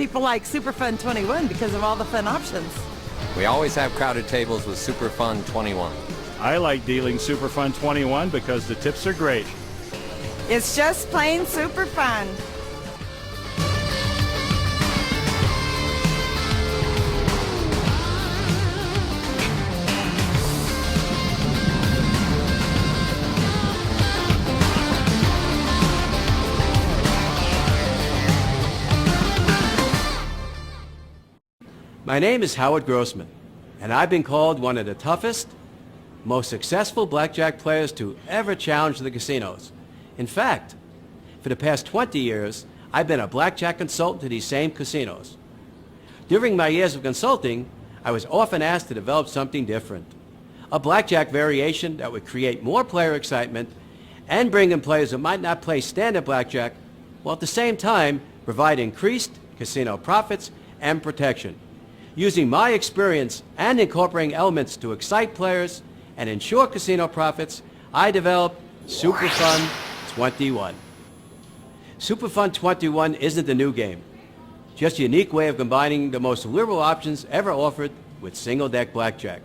People like Super Fun 21 because of all the fun options. We always have crowded tables with Super Fun 21. I like dealing Super Fun 21 because the tips are great. It's just plain super fun. My name is Howard Grossman, and I've been called one of the toughest, most successful blackjack players to ever challenge the casinos. In fact, for the past 20 years, I've been a blackjack consultant to these same casinos. During my years of consulting, I was often asked to develop something different, a blackjack variation that would create more player excitement and bring in players who might not play standard blackjack, while at the same time provide increased casino profits and protection. Using my experience and incorporating elements to excite players and ensure casino profits, I developed Super Fun 21. Super Fun 21 isn't a new game, just a unique way of combining the most liberal options ever offered with single-deck blackjack,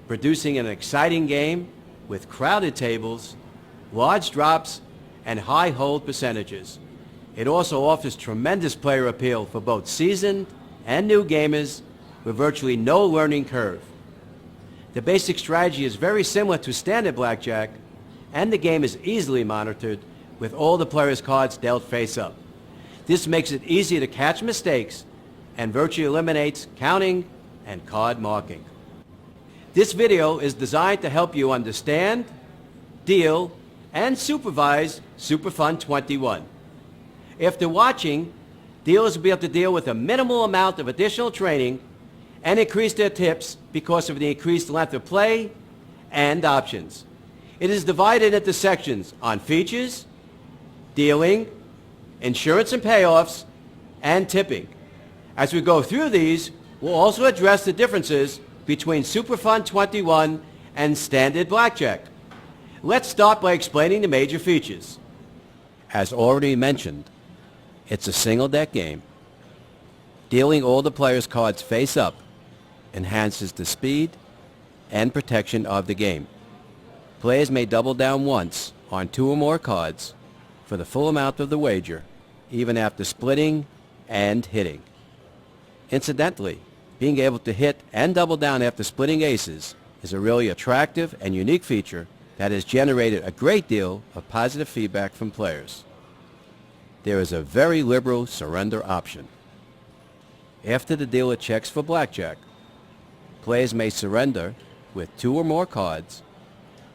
producing an exciting game with crowded tables, large drops, and high hold percentages. It also offers tremendous player appeal for both seasoned and new gamers with virtually no learning curve. The basic strategy is very similar to standard blackjack, and the game is easily monitored with all the players' cards dealt face up. This makes it easy to catch mistakes and virtually eliminates counting and card marking. This video is designed to help you understand, deal, and supervise Super Fun 21. After watching, dealers will be able to deal with a minimal amount of additional training and increase their tips because of the increased length of play and options. It is divided into sections on features, dealing, insurance and payoffs, and tipping. As we go through these, we'll also address the differences between Super Fun 21 and standard blackjack. Let's start by explaining the major features. As already mentioned, it's a single deck game. Dealing all the players' cards face up enhances the speed and protection of the game. Players may double down once on two or more cards for the full amount of the wager, even after splitting and hitting. Incidentally, being able to hit and double down after splitting aces is a really attractive and unique feature that has generated a great deal of positive feedback from players. There is a very liberal surrender option. After the dealer checks for blackjack, players may surrender with two or more cards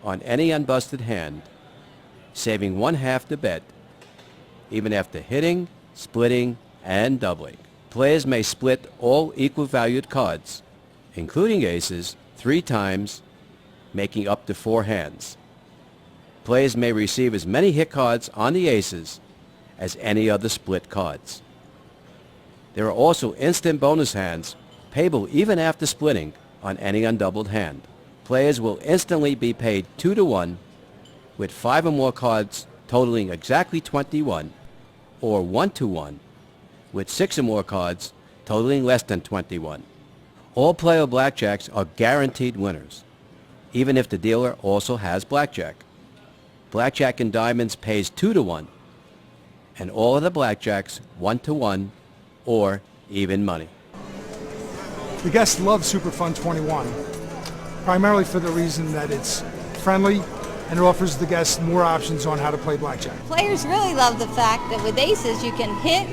on any unbusted hand, saving one half the bet, even after hitting, splitting, and doubling. Players may split all equal valued cards, including aces, 3 times, making up to 4 hands. Players may receive as many hit cards on the aces as any other split cards. There are also instant bonus hands payable even after splitting on any undoubled hand. Players will instantly be paid 2-to-1 with 5 or more cards totaling exactly 21, or 1-to-1 with 6 or more cards totaling less than 21. All player blackjacks are guaranteed winners, even if the dealer also has blackjack. Blackjack and diamonds pays 2-to-1, and all of the blackjacks 1-to-1 or even money. The guests love Super Fun 21, primarily for the reason that it's friendly and it offers the guests more options on how to play blackjack. Players really love the fact that with aces you can hit,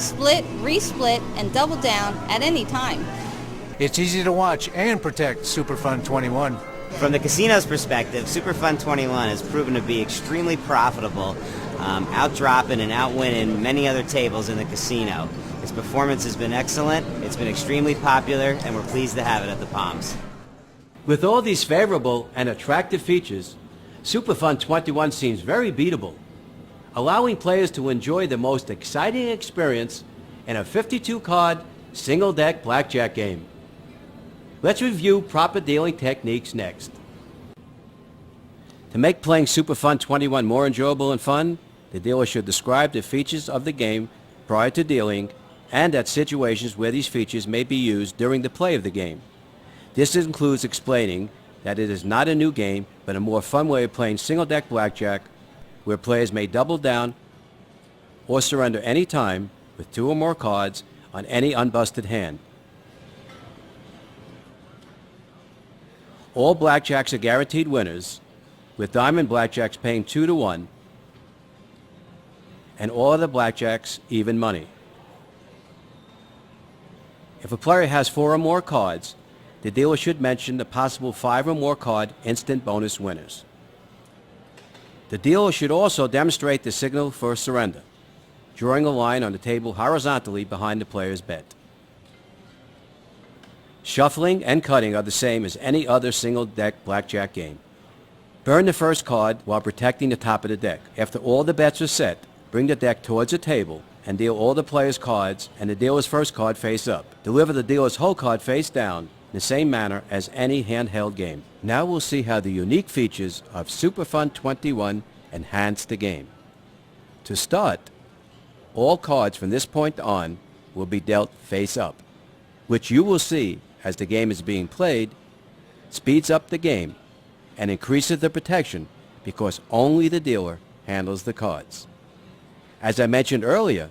split, resplit, and double down at any time. It's easy to watch and protect Super Fun 21. From the casino's perspective, Super Fun 21 has proven to be extremely profitable, outdropping and outwinning many other tables in the casino. Its performance has been excellent, it's been extremely popular, and we're pleased to have it at the Palms. With all these favorable and attractive features, Super Fun 21 seems very beatable, allowing players to enjoy the most exciting experience in a 52-card, single-deck blackjack game. Let's review proper dealing techniques next. To make playing Super Fun 21 more enjoyable and fun, the dealer should describe the features of the game prior to dealing and at situations where these features may be used during the play of the game. This includes explaining that it is not a new game, but a more fun way of playing single-deck blackjack, where players may double down or surrender any time with 2 or more cards on any unbusted hand. All blackjacks are guaranteed winners, with diamond blackjacks paying 2 to 1, and all other blackjacks even money. If a player has 4 or more cards, the dealer should mention the possible 5 or more card instant bonus winners. The dealer should also demonstrate the signal for surrender, drawing a line on the table horizontally behind the player's bet. Shuffling and cutting are the same as any other single-deck blackjack game. Burn the first card while protecting the top of the deck. After all the bets are set, bring the deck towards the table and deal all the player's cards and the dealer's first card face up. Deliver the dealer's whole card face down in the same manner as any handheld game. Now we'll see how the unique features of Super Fun 21 enhance the game. To start, all cards from this point on will be dealt face up, which you will see as the game is being played speeds up the game and increases the protection because only the dealer handles the cards. As I mentioned earlier,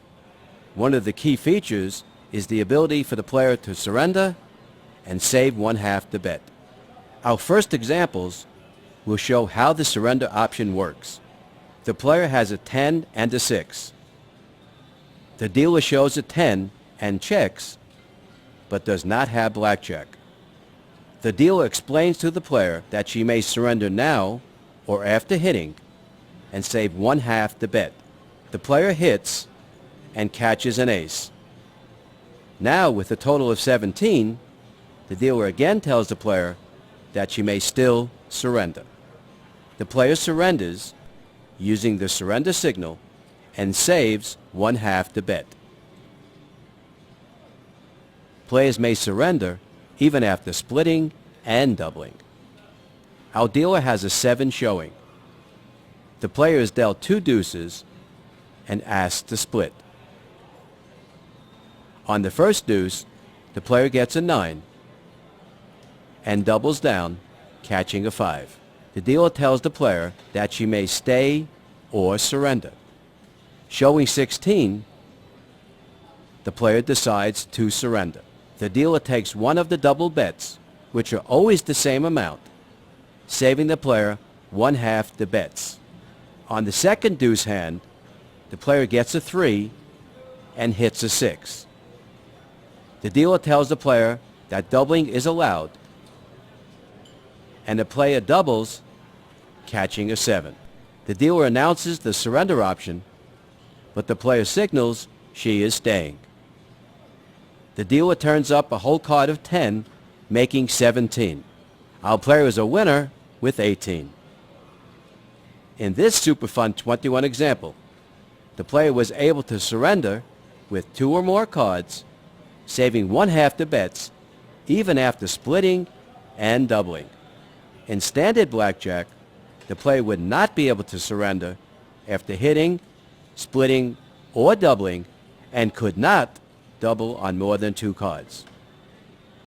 one of the key features is the ability for the player to surrender and save 1/2 the bet. Our first examples will show how the surrender option works. The player has a 10 and a 6. The dealer shows a 10 and checks, but does not have blackjack. The dealer explains to the player that she may surrender now or after hitting and save 1/2 the bet. The player hits and catches an ace. Now, with a total of 17, the dealer again tells the player that she may still surrender. The player surrenders using the surrender signal and saves 1/2 the bet. Players may surrender even after splitting and doubling. Our dealer has a 7 showing. The player is dealt 2 deuces and asked to split. On the first deuce, the player gets a 9 and doubles down, catching a 5. The dealer tells the player that she may stay or surrender. Showing 16, the player decides to surrender. The dealer takes one of the double bets, which are always the same amount, saving the player 1/2 the bets. On the second deuce hand, the player gets a 3 and hits a 6. The dealer tells the player that doubling is allowed, and the player doubles, catching a 7. The dealer announces the surrender option, but the player signals she is staying. The dealer turns up a whole card of 10, making 17. Our player is a winner with 18. In this Super Fun 21 example, the player was able to surrender with 2 or more cards, saving 1/2 the bets, even after splitting and doubling. In standard blackjack, the player would not be able to surrender after hitting, splitting, or doubling, and could not double on more than 2 cards.